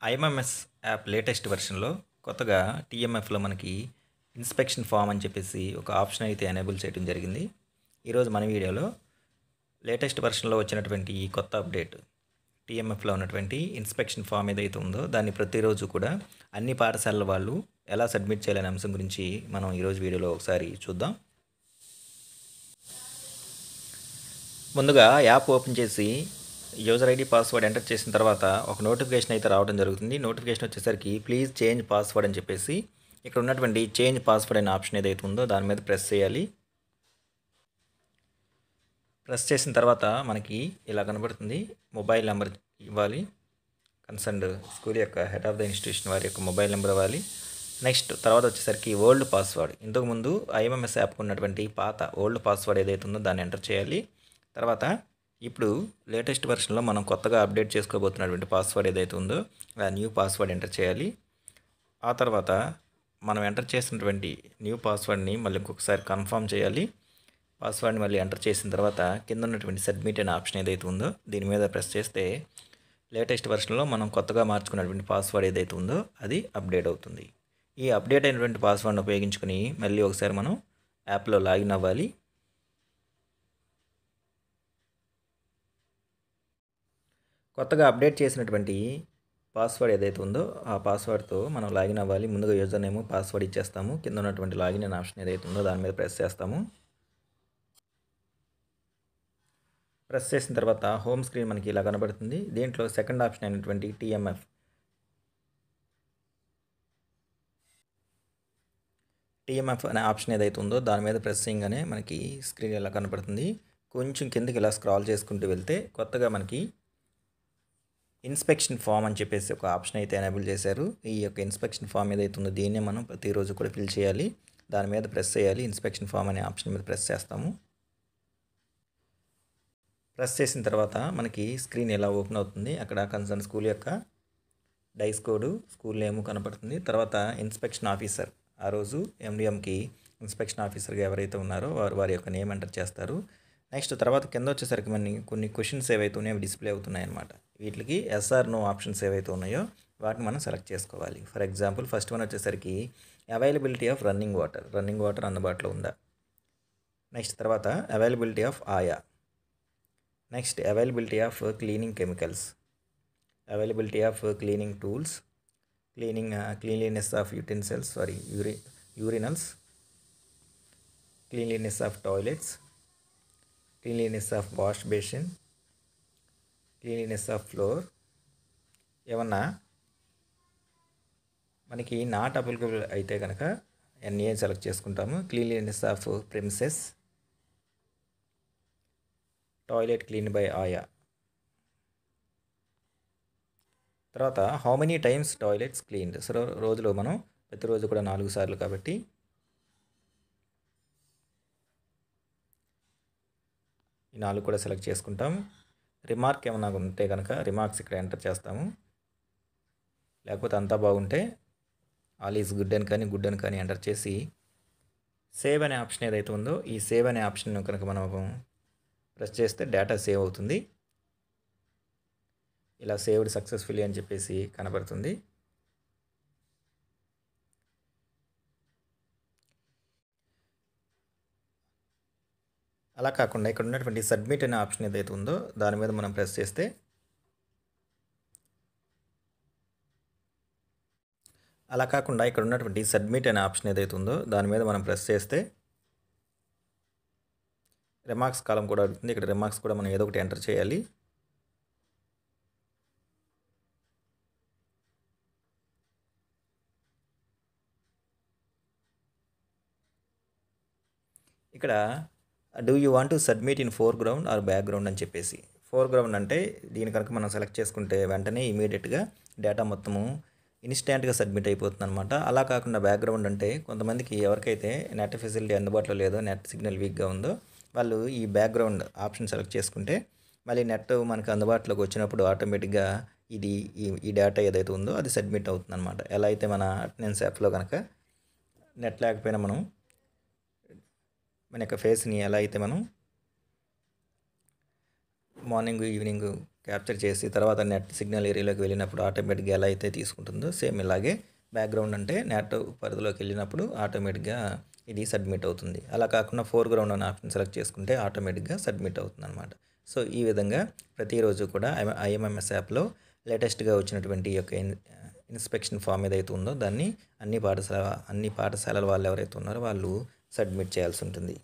IMMS app latest వెర్షన్‌లో కొత్తగా టీఎంఎఫ్‌లో మనకి inspection form అని చెప్పేసి ఒక ఆప్షన్ అయితే ఎనేబుల్ చేయడం జరిగింది. ఈరోజు మన వీడియోలో లేటెస్ట్ వెర్షన్‌లో వచ్చినటువంటి ఈ కొత్త అప్డేట్ టీఎంఎఫ్‌లో ఉన్నటువంటి ఇన్స్పెక్షన్ ఫార్మ్ ఏదైతే ఉందో దాన్ని ప్రతిరోజు కూడా అన్ని పాఠశాలల వాళ్ళు ఎలా సబ్మిట్ చేయాలనే అంశం గురించి మనం ఈరోజు వీడియోలో ఒకసారి చూద్దాం. ముందుగా యాప్ ఓపెన్ చేసి యూజర్ ఐడి పాస్వర్డ్ ఎంటర్ చేసిన తర్వాత ఒక నోటిఫికేషన్ అయితే రావడం జరుగుతుంది. నోటిఫికేషన్ వచ్చేసరికి ప్లీజ్ చేంజ్ పాస్వర్డ్ అని చెప్పేసి ఇక్కడ ఉన్నటువంటి చేంజ్ పాస్వర్డ్ అనే ఆప్షన్ ఏదైతే ఉందో దాని మీద ప్రెస్ చేయాలి. ప్రెస్ చేసిన తర్వాత మనకి ఇలా కనబడుతుంది. మొబైల్ నెంబర్ ఇవ్వాలి. కన్సర్న్డ్ స్కూల్ యొక్క హెడ్ ఆఫ్ ద ఇన్స్టిట్యూషన్ వారి యొక్క మొబైల్ నెంబర్ ఇవ్వాలి. నెక్స్ట్ తర్వాత వచ్చేసరికి ఓల్డ్ పాస్వర్డ్, ఇంతకుముందు ఐఎంఎంఎస్ యాప్కి ఉన్నటువంటి పాత ఓల్డ్ పాస్వర్డ్ ఏదైతే ఉందో దాన్ని ఎంటర్ చేయాలి. తర్వాత ఇప్పుడు లేటెస్ట్ వెర్షన్లో మనం కొత్తగా అప్డేట్ చేసుకోబోతున్నటువంటి పాస్వర్డ్ ఏదైతే ఉందో ఆ న్యూ పాస్వర్డ్ ఎంటర్ చేయాలి. ఆ తర్వాత మనం ఎంటర్ చేసినటువంటి న్యూ పాస్వర్డ్ని మళ్ళీ ఇంకొకసారి కన్ఫర్మ్ చేయాలి. పాస్వర్డ్ని మళ్ళీ ఎంటర్ చేసిన తర్వాత కింద ఉన్నటువంటి సబ్మిట్ అనే ఆప్షన్ ఏదైతే ఉందో దీని మీద ప్రెస్ చేస్తే లేటెస్ట్ వెర్షన్లో మనం కొత్తగా మార్చుకున్నటువంటి పాస్వర్డ్ ఏదైతే ఉందో అది అప్డేట్ అవుతుంది. ఈ అప్డేట్ అయినటువంటి పాస్వర్డ్ని ఉపయోగించుకొని మళ్ళీ ఒకసారి మనం యాప్లో లాగిన్ అవ్వాలి. కొత్తగా అప్డేట్ చేసినటువంటి పాస్వర్డ్ ఏదైతే ఉందో ఆ పాస్వర్డ్తో మనం లాగిన్ అవ్వాలి. ముందుగా యూజర్ నేమ్ పాస్వర్డ్ ఇచ్చేస్తాము. కింద ఉన్నటువంటి లాగిన్ అనే ఆప్షన్ ఏదైతే ఉందో దాని మీద ప్రెస్ చేస్తాము. ప్రెస్ చేసిన తర్వాత హోమ్ స్క్రీన్ మనకి ఇలా కనబడుతుంది. దీంట్లో సెకండ్ ఆప్షన్ అయినటువంటి టీఎంఎఫ్ అనే ఆప్షన్ ఏదైతే ఉందో దాని మీద ప్రెస్ చేయగానే మనకి స్క్రీన్ ఇలా కనబడుతుంది. కొంచెం కిందకి ఇలా స్క్రాల్ చేసుకుంటూ వెళ్తే కొత్తగా మనకి ఇన్స్పెక్షన్ ఫామ్ అని చెప్పేసి ఒక ఆప్షన్ అయితే ఎనేబుల్ చేశారు. ఈ యొక్క ఇన్స్పెక్షన్ ఫామ్ ఏదైతే ఉందో దీన్నే మనం ప్రతిరోజు కూడా ఫిల్ చేయాలి. దాని మీద ప్రెస్ చేయాలి. ఇన్స్పెక్షన్ ఫామ్ అనే ఆప్షన్ మీద ప్రెస్ చేస్తాము. ప్రెస్ చేసిన తర్వాత మనకి స్క్రీన్ ఎలా ఓపెన్ అవుతుంది. అక్కడ కన్సర్న్ స్కూల్ యొక్క డైస్ కోడ్, స్కూల్ నేమ్ కనపడుతుంది. తర్వాత ఇన్స్పెక్షన్ ఆఫీసర్, ఆ రోజు ఎండిఎంకి ఇన్స్పెక్షన్ ఆఫీసర్గా ఎవరైతే ఉన్నారో వారి యొక్క నేమ్ ఎంటర్ చేస్తారు. నెక్స్ట్ తర్వాత కింద వచ్చేసరికి మనకి కొన్ని క్వశ్చన్స్ ఏవైతే ఉన్నాయో అవి డిస్ప్లే అవుతున్నాయి అన్నమాట. వీటికి ఎస్ఆర్ నో ఆప్షన్స్ ఏవైతే ఉన్నాయో వాటిని మనం సెలెక్ట్ చేసుకోవాలి. ఫర్ ఎగ్జాంపుల్ ఫస్ట్ వన్ వచ్చేసరికి అవైలబిలిటీ ఆఫ్ రన్నింగ్ వాటర్ అందుబాటులో ఉందా. నెక్స్ట్ తర్వాత అవైలబిలిటీ ఆఫ్ ఆయా. Next availability of cleaning chemicals, availability of cleaning tools, cleanliness of urinals, cleanliness of toilets, cleanliness of wash basin, cleanliness of floor. ఏమన్నా మనకి not applicable అయితే కనుక ఎన్ఏ select చేసుకుంటాము. Cleanliness of premises, toilet clean by ఆయా. తర్వాత how many times toilets cleaned. So రోజులో మనం ప్రతిరోజు కూడా 4 సార్లు కాబట్టి ఈ 4 కూడా సెలెక్ట్ చేసుకుంటాం. రిమార్క్ ఏమన్నా ఉంటే కనుక రిమార్క్స్ ఇక్కడ ఎంటర్ చేస్తాము. లేకపోతే అంతా బాగుంటే ఆల్ ఈజ్ గుడ్ అని కానీ ఎంటర్ చేసి సేవ్ అనే ఆప్షన్ ఏదైతే ఉందో ఈ సేవ్ అనే ఆప్షన్ కనుక మనం ప్రెస్ చేస్తే డేటా సేవ్ అవుతుంది. ఇలా సేవ్డ్ సక్సెస్ఫుల్లీ అని చెప్పేసి కనబడుతుంది. అలా కాకుండా ఇక్కడ ఉన్నటువంటి సబ్మిట్ అనే ఆప్షన్ ఏదైతే ఉందో దాని మీద మనం ప్రెస్ చేస్తే రిమార్క్స్ కాలం కూడా అడుగుతుంది. ఇక్కడ రిమార్క్స్ కూడా మనం ఏదో ఒకటి ఎంటర్ చేయాలి. ఇక్కడ do you want to submit in foreground or background అని చెప్పేసి, ఫోర్గ్రౌండ్ అంటే దీని కనుక మనం సెలెక్ట్ చేసుకుంటే వెంటనే ఇమీడియట్గా డేటా మొత్తము ఇన్స్టెంట్గా సబ్మిట్ అయిపోతుంది అనమాట. అలా కాకుండా బ్యాక్గ్రౌండ్ అంటే కొంతమందికి ఎవరికైతే నెట్ ఫెసిలిటీ అందుబాటులో లేదో, నెట్ సిగ్నల్ వీక్గా ఉందో వాళ్ళు ఈ బ్యాక్గ్రౌండ్ ఆప్షన్ సెలెక్ట్ చేసుకుంటే మళ్ళీ నెట్ మనకు అందుబాటులోకి వచ్చినప్పుడు ఆటోమేటిక్గా ఈ డేటా ఏదైతే ఉందో అది సబ్మిట్ అవుతుంది అనమాట. ఎలా అయితే మన అటెండెన్స్ యాప్లో కనుక నెట్ లేకపోయినా మన యొక్క ఫేస్ని ఎలా అయితే మనం మార్నింగ్ ఈవినింగ్ క్యాప్చర్ చేసి తర్వాత నెట్ సిగ్నల్ ఏరియాలోకి వెళ్ళినప్పుడు ఆటోమేటిక్గా ఎలా అయితే తీసుకుంటుందో సేమ్ ఇలాగే బ్యాక్గ్రౌండ్ అంటే నెట్ పరిధిలోకి వెళ్ళినప్పుడు ఆటోమేటిక్గా ఇది సబ్మిట్ అవుతుంది. అలా కాకుండా ఫోర్‌గ్రౌండ్ అనే ఆప్షన్ సెలెక్ట్ చేసుకుంటే ఆటోమేటిక్గా సబ్మిట్ అవుతుందన్నమాట. సో ఈ విధంగా ప్రతిరోజు కూడా ఐఎంఎంఎస్ యాప్‌లో లేటెస్ట్‌గా వచ్చినటువంటి ఈ యొక్క ఇన్స్పెక్షన్ ఫామ్ ఏదైతే ఉందో దాన్ని అన్ని పాఠశాలల వాళ్ళు ఎవరైతే ఉన్నారో వాళ్ళు సబ్మిట్ చేయాల్సి ఉంటుంది.